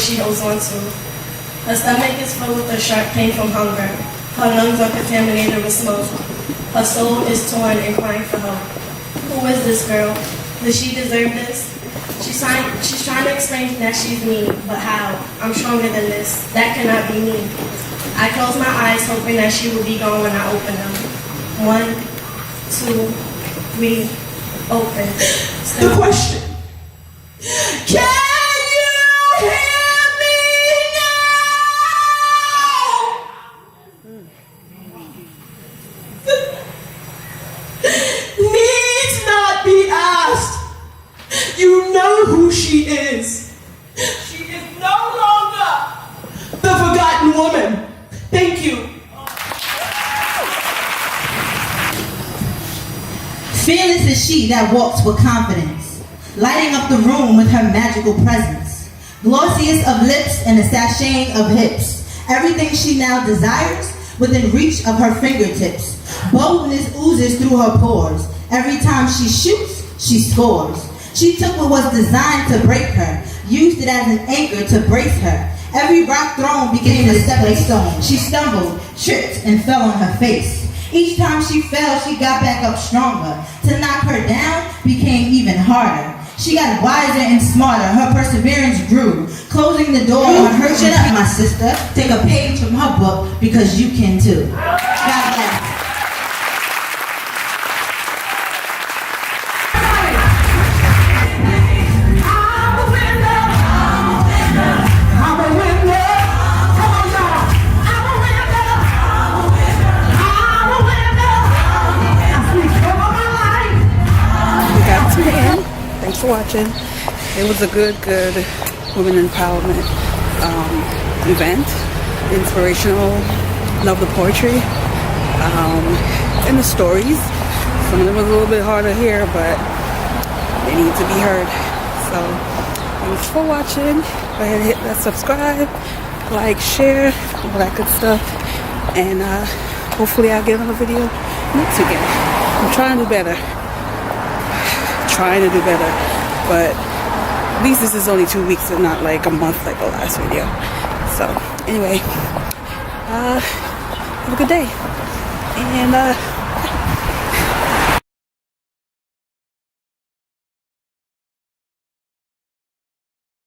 she holds on to. Her stomach is filled with a sharp pain from hunger. Her lungs are contaminated with smoke. Her soul is torn and crying for help. Who is this girl? Does she deserve this? She's trying to explain that she's me, but how? I'm stronger than this. That cannot be me. I close my eyes hoping that she will be gone when I open them. 1, 2, 3, open. The question. Can you hear me now? Needs not be asked. You know who she is. She is no longer the forgotten woman. Thank you. Fearless is she that walks with confidence, lighting up the room with her magical presence. Glossiest of lips and a sashaying of hips. Everything she now desires within reach of her fingertips. Boldness oozes through her pores. Every time she shoots, she scores. She took what was designed to break her, used it as an anchor to brace her. Every rock thrown became a stepping stone. She stumbled, tripped, and fell on her face. Each time she fell, she got back up stronger. To knock her down became even harder. She got wiser and smarter. Her perseverance grew, closing the door on her. Shut up, my sister. Take a page from her book because you can too. God bless. Thanks for watching. It was a good women empowerment event. Inspirational. Love the poetry and the stories. Some of them was a little bit harder here, but they need to be heard. So thanks for watching. Go ahead and hit that subscribe, like, share, all that good stuff. And hopefully I'll get another video next weekend. I'm trying to do better. Trying to do better, but at least this is only 2 weeks and not like a month like the last video. So anyway, have a good day, and